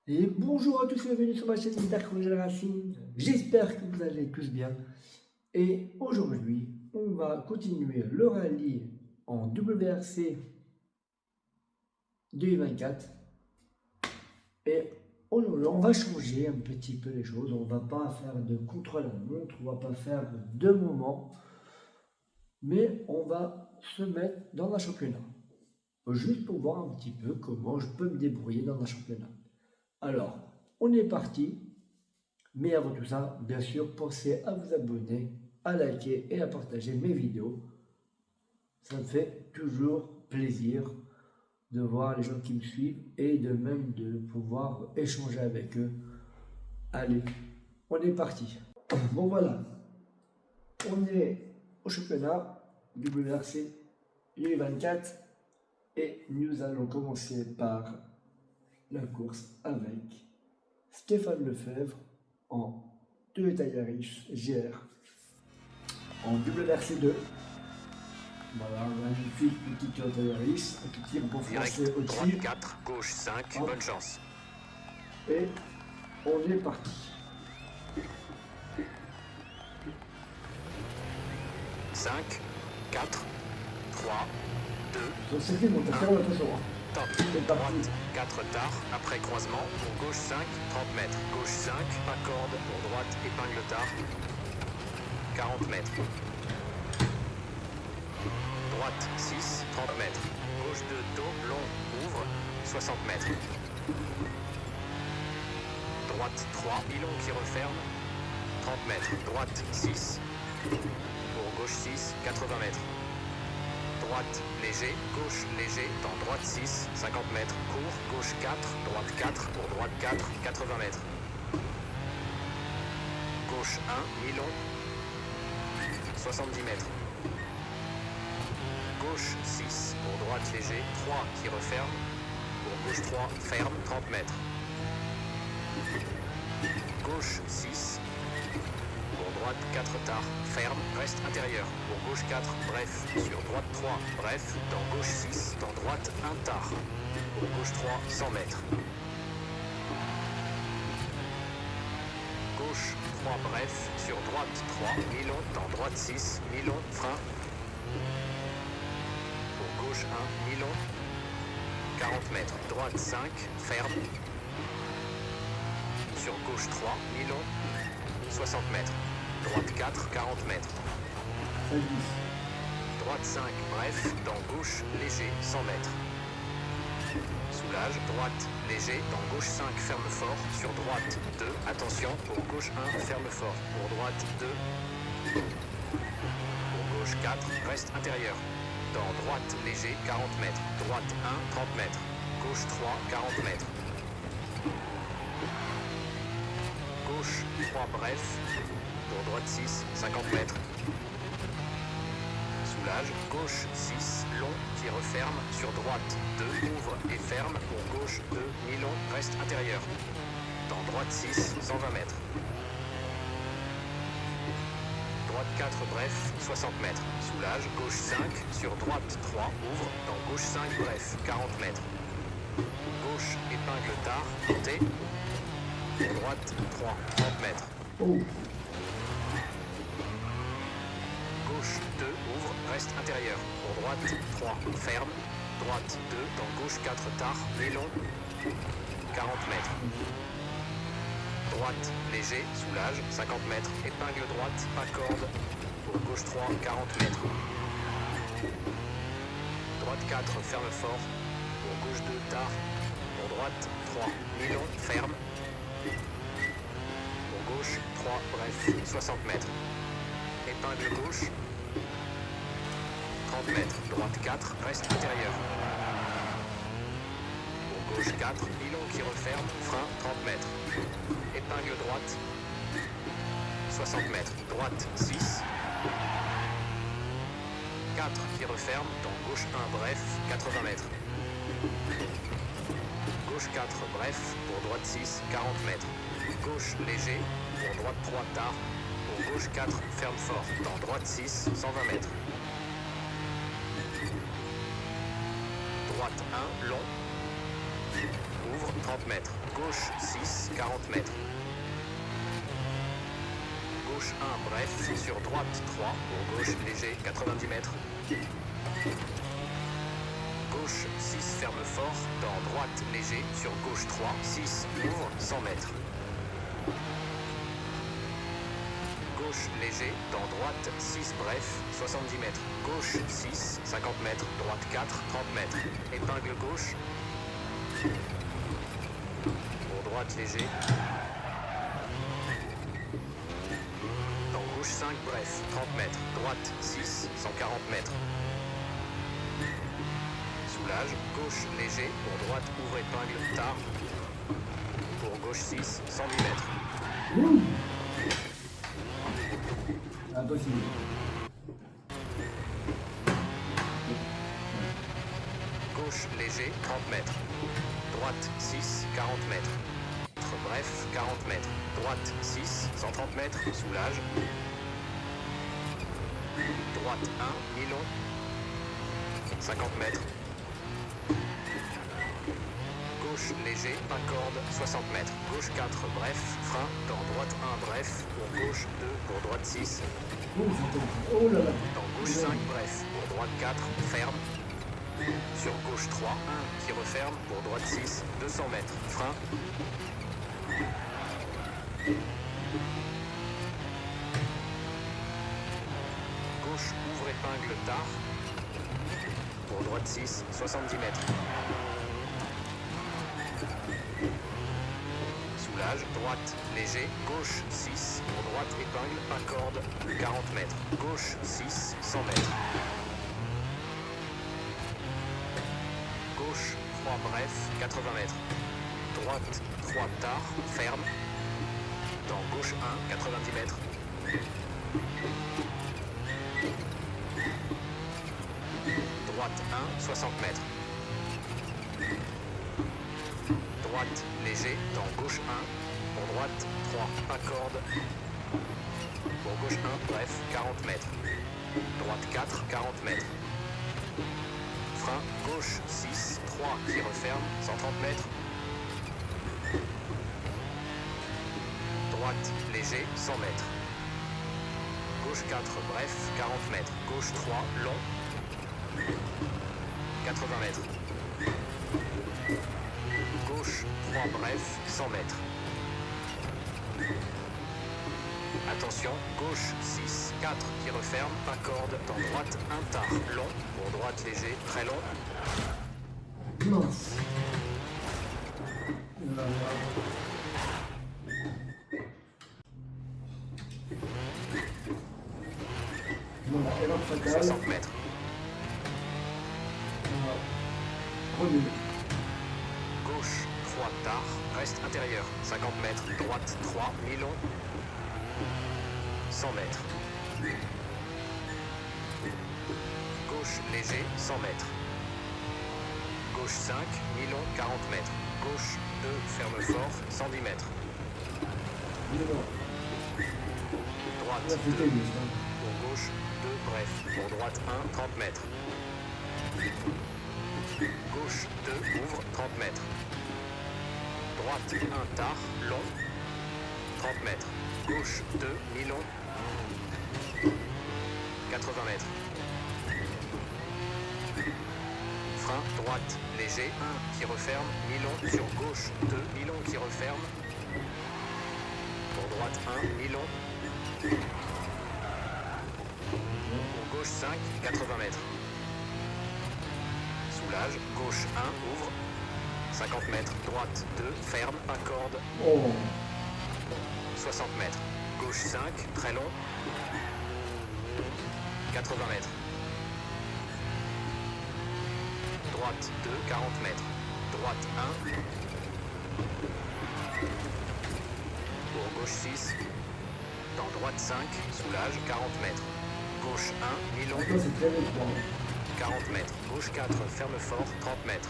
Et bonjour à tous et bienvenue sur ma chaîne Guitare Chronologie Racine. J'espère que vous allez tous bien. Et aujourd'hui, on va continuer le rallye en WRC 2024. Et on va changer un petit peu les choses. On va pas faire de contre-la-montre, on va pas faire de moment, mais on va se mettre dans un championnat. Juste pour voir un petit peu comment je peux me débrouiller dans un championnat. Alors, on est parti. Mais avant tout ça, bien sûr, pensez à vous abonner, à liker et à partager mes vidéos. Ça me fait toujours plaisir de voir les gens qui me suivent et de même de pouvoir échanger avec eux. Allez, on est parti. Bon voilà, on est au championnat WRC U24 et nous allons commencer par la course avec Stéphane Lefebvre en Toyota Yaris GR en WRC2. Voilà, magnifique petit Toyota Yaris, un petit rebond français Droite au-dessus. 4, gauche 5, Hop. bonne chance. Et on est parti. 5, 4, 3, 2, Donc c'est fait, mon attention. top. C'est parti. Droite 4 tard, après croisement, pour gauche 5, 30 mètres. Gauche 5, pas corde, pour droite, épingle tard, 40 mètres. Droite 6, 30 mètres. Gauche 2, dos, long, ouvre, 60 mètres. Droite 3, pilon qui referme, 30 mètres. Droite 6, pour gauche 6, 80 mètres. Droite léger, gauche léger, dans droite 6, 50 mètres. Court, gauche 4, droite 4, pour droite 4, 80 mètres. Gauche 1, mi-long, 70 mètres. Gauche 6, pour droite léger, 3 qui referme, pour gauche 3, ferme, 30 mètres. Gauche 6, pour droite 4 tard, ferme, reste intérieur. Pour gauche 4, bref, sur droite 3, bref, dans gauche 6, dans droite 1 tard. Pour gauche 3, 100 mètres. Gauche 3, bref, sur droite 3, mi-long, dans droite 6, mi-long, frein. Pour gauche 1, mi-long, 40 mètres. Droite 5, ferme. Sur gauche 3, mi-long, 60 mètres. Droite 4, 40 mètres. Droite 5, bref, dans gauche, léger, 100 mètres. Soulage, droite, léger, dans gauche 5, ferme fort. Sur droite 2, attention, pour gauche 1, ferme fort. Pour droite 2, pour gauche 4, reste intérieur. Dans droite, léger, 40 mètres. Droite 1, 30 mètres. Gauche 3, 40 mètres. Gauche 3, bref, pour droite 6, 50 mètres. Soulage, gauche 6, long, qui referme, sur droite 2, ouvre et ferme, pour gauche 2, mi-long, reste intérieur. Dans droite 6, 120 mètres. Droite 4, bref, 60 mètres. Soulage, gauche 5, sur droite 3, ouvre, dans gauche 5, bref, 40 mètres. Gauche, épingle tard, montée. Droite 3, 30 mètres. Oh, Gauche 2, ouvre, reste intérieur. Pour droite 3, ferme. Droite 2, dans gauche 4 tard, mi-long, 40 mètres. Droite léger, soulage, 50 mètres. Épingle droite, pas corde. Pour gauche 3, 40 mètres. Droite 4, ferme fort. Pour gauche 2, tard. Pour droite 3, mi-long, ferme. Pour gauche 3, bref, 60 mètres. Épingle gauche, 30 mètres. Droite 4, reste intérieur. Pour gauche 4, pilon qui referme, frein, 30 mètres. Épingle droite, 60 mètres. Droite 6, 4 qui referme, dans gauche 1, bref, 80 mètres. Gauche 4, bref, pour droite 6, 40 mètres. Gauche léger, pour droite 3, tard. Pour gauche 4, ferme fort. Dans droite 6, 120 mètres. Droite 1, long. Ouvre, 30 mètres. Gauche 6, 40 mètres. Gauche 1, bref, sur droite 3, pour gauche léger, 90 mètres. Gauche 6, ferme fort, dans droite léger, sur gauche 3, 6, ouvre, 100 mètres. Gauche léger, dans droite 6, bref, 70 mètres. Gauche 6, 50 mètres, droite 4, 30 mètres. Épingle gauche. Pour droite léger. Dans gauche 5, bref, 30 mètres. Droite 6, 140 mètres. Soulage, gauche léger, pour droite ouvre épingle, tard. Pour gauche 6, 110 mètres. Impossible. Gauche léger, 30 mètres. Droite 6, 40 mètres. Bref, 40 mètres. Droite 6, 130 mètres. Soulage. Droite 1, mi-long. 50 mètres. Gauche léger, pas corde, 60 mètres. Gauche 4, bref, frein. Dans droite 1, bref. Pour gauche 2, pour droite 6. Oh là là. Dans gauche 5, bref. Pour droite 4, ferme. Sur gauche 3, 1 qui referme. Pour droite 6, 200 mètres. Frein. Gauche ouvre épingle tard. Pour droite 6, 70 mètres. Soulage, droite, léger, gauche 6, pour droite épingle, pas corde, 40 mètres. Gauche 6, 100 mètres. Gauche 3, bref, 80 mètres. Droite 3, tard, ferme. Dans gauche 1, 90 mètres. Droite 1, 60 mètres. Droite léger, dans gauche 1. Pour droite 3, pas corde. Pour gauche 1, bref, 40 mètres. Droite 4, 40 mètres. Frein, gauche 6, 3 qui referme, 130 mètres. Droite léger, 100 mètres. Gauche 4, bref, 40 mètres. Gauche 3, long. 80 mètres. Gauche 3, bref, 100 mètres. Attention, gauche 6, 4 qui referme, pas corde. Dans droite 1 tard, long. Pour droite léger, très long. Mince. Voilà, erreur fatale. 60 mètres. Remis. Gauche 3 tard, reste intérieur. 50 mètres. Droite 3, mi-long. 100 mètres. Gauche léger, 100 mètres. Gauche 5, mi-long, 40 mètres. Gauche 2, ferme fort, 110 mètres. Droite 2, pour gauche 2, bref. Pour droite 1, 30 mètres. Gauche 2, ouvre, 30 mètres. Droite 1, tard, long, 30 mètres. Gauche 2, mi-long, 80 mètres. Frein, droite, léger, 1 qui referme, mi-long, sur gauche 2, mi-long qui referme. Pour droite 1, mi-long. Pour gauche 5, 80 mètres. Soulage, gauche 1, ouvre. 50 mètres, droite 2, ferme, pas corde. Oh. 60 mètres. Gauche 5, très long. 80 mètres. Droite 2, 40 mètres. Droite 1. Pour gauche 6. Dans droite 5, soulage, 40 mètres. Gauche 1, mi-long. Attends, c'est très étroit. 40 mètres. Gauche 4, ferme fort, 30 mètres.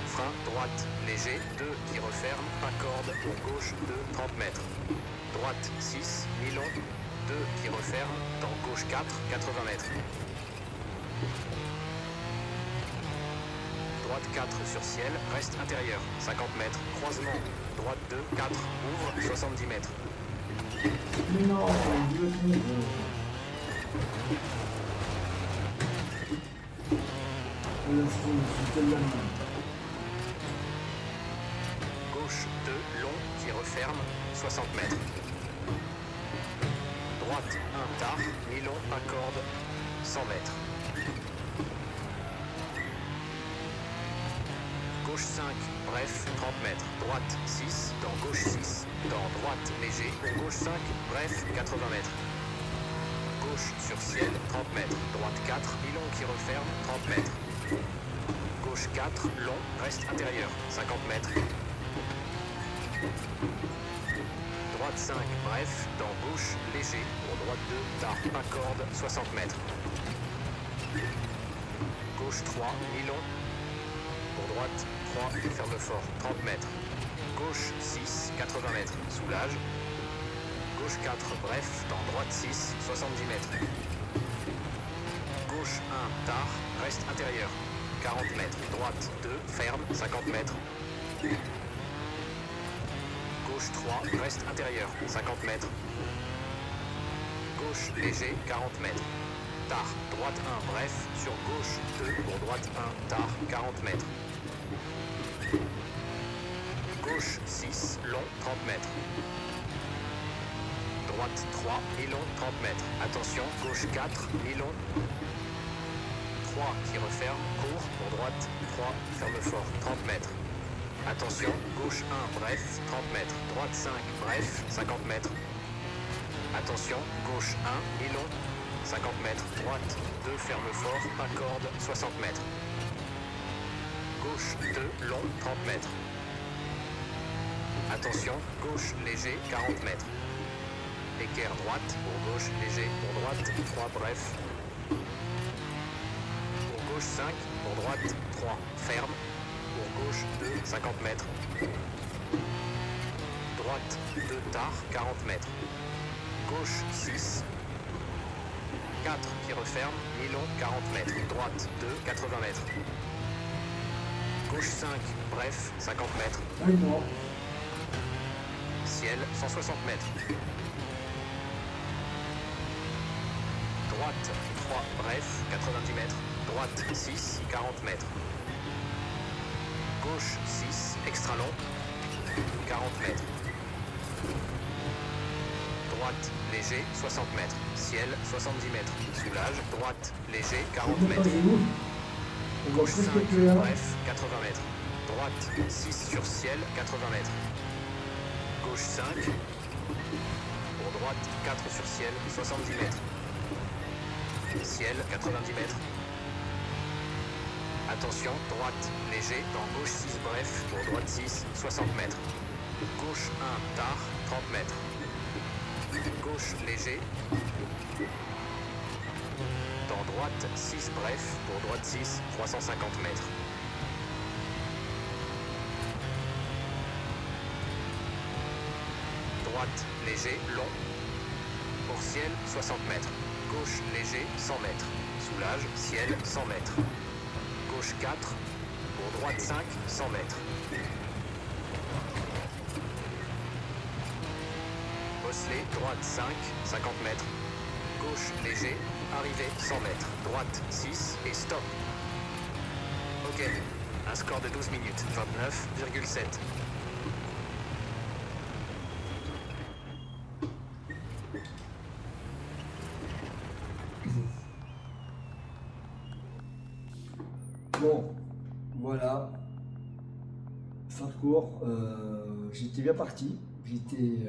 Frein, droite, léger, 2 qui referme, pas corde, pour gauche 2, 30 mètres. Droite 6, mi-long, 2 qui referme, dans gauche 4, 80 mètres. droite 4 sur ciel, reste intérieur, 50 mètres, croisement, droite 2, 4, ouvre, 70 mètres. Mais non, je me trompe. Là, c'est tellement mal. Gauche 2, long, qui referme, 60 mètres. Droite 1, tard, mi-long, accorde, 100 mètres. Gauche 5, bref, 30 mètres. Droite 6, dans gauche 6, dans droite léger, gauche 5, bref, 80 mètres. Gauche sur ciel, 30 mètres. Droite 4, mi-long qui referme, 30 mètres. Gauche 4, long, reste intérieur, 50 mètres. Droite 5, bref, dans gauche léger, pour droite 2, tard, accorde, 60 mètres. Gauche 3, mi-long, pour droite 3, ferme fort, 30 mètres. Gauche 6, 80 mètres, soulage. Gauche 4, bref, dans droite 6, 70 mètres. Gauche 1, tard, reste intérieur, 40 mètres. Droite 2, ferme, 50 mètres. Gauche 3, reste intérieur, 50 mètres. Gauche léger, 40 mètres. Tard, droite 1, bref, sur gauche 2, pour droite 1, tard, 40 mètres. Gauche 6, long, 30 mètres. Droite 3, mi-long, 30 mètres. Attention, gauche 4, mi-long. 3 qui referme, court, pour droite 3, ferme fort, 30 mètres. Attention, gauche 1, bref, 30 mètres. Droite 5, bref, 50 mètres. Attention, gauche 1, mi-long, 50 mètres. Droite 2, ferme fort, accorde, 60 mètres. Gauche 2, long, 30 mètres. Attention, gauche léger, 40 mètres. Équerre droite, pour gauche léger, pour droite 3, bref. Pour gauche 5, pour droite 3, ferme. Pour gauche 2, 50 mètres. Droite 2, tard, 40 mètres. Gauche 6, 4 qui referme, mi-long, 40 mètres. Droite 2, 80 mètres. Gauche 5, bref, 50 mètres. Ah non. Ciel, 160 mètres. Droite 3, bref, 90 mètres. Droite 6, 40 mètres. Gauche 6, extra long, 40 mètres. Droite léger, 60 mètres. Ciel, 70 mètres. Soulage, droite léger, 40 mètres. Gauche 5, bref, 80 mètres. Droite 6 sur ciel, 80 mètres. Gauche 5. Pour droite 4 sur ciel, 70 mètres. Ciel, 90 mètres. Attention, droite léger, dans gauche 6 bref, pour droite 6, 60 mètres. Gauche 1, tard, 30 mètres. Gauche léger. Dans droite 6 bref, pour droite 6, 350 mètres. Droite léger, long. Pour ciel, 60 mètres. Gauche léger, 100 mètres. Soulage, ciel, 100 mètres. Gauche 4, pour droite 5, 100 mètres. Bosselet, droite 5, 50 mètres. Gauche léger, arrivée 100 mètres. Droite 6 et stop. Ok, un score de 12 minutes, 29,7. Bon, voilà. Parcours, j'étais bien parti. J'étais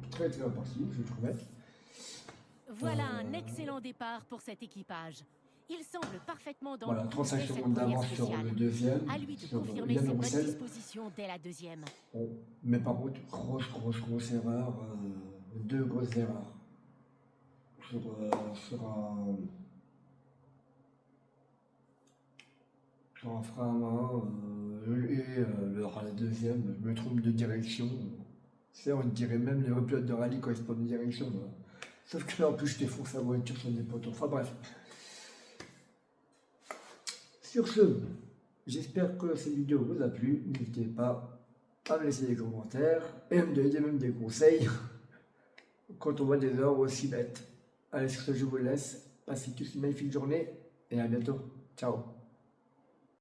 très bien parti, je trouvais. Voilà un excellent départ pour cet équipage. Il semble parfaitement dans Voilà, le 35 de cette secondes première d'avance sur spéciale. le deuxième, À lui de sur confirmer Yann ses bonnes Roussel. dispositions dès la deuxième. Bon, mais par contre, grosse erreur, deux grosses erreurs. Sur un frein à main la deuxième, je me trompe de direction. C'est, on dirait même les pilotes de rallye correspondent de direction. Sauf que là, en plus, je défonce la voiture sur des poteaux. Enfin bref. Sur ce, J'espère que cette vidéo vous a plu. N'hésitez pas à me laisser des commentaires et à me donner même des conseils quand on voit des erreurs aussi bêtes. Allez, sur ce, je vous laisse. Passez tous une magnifique journée et à bientôt. Ciao.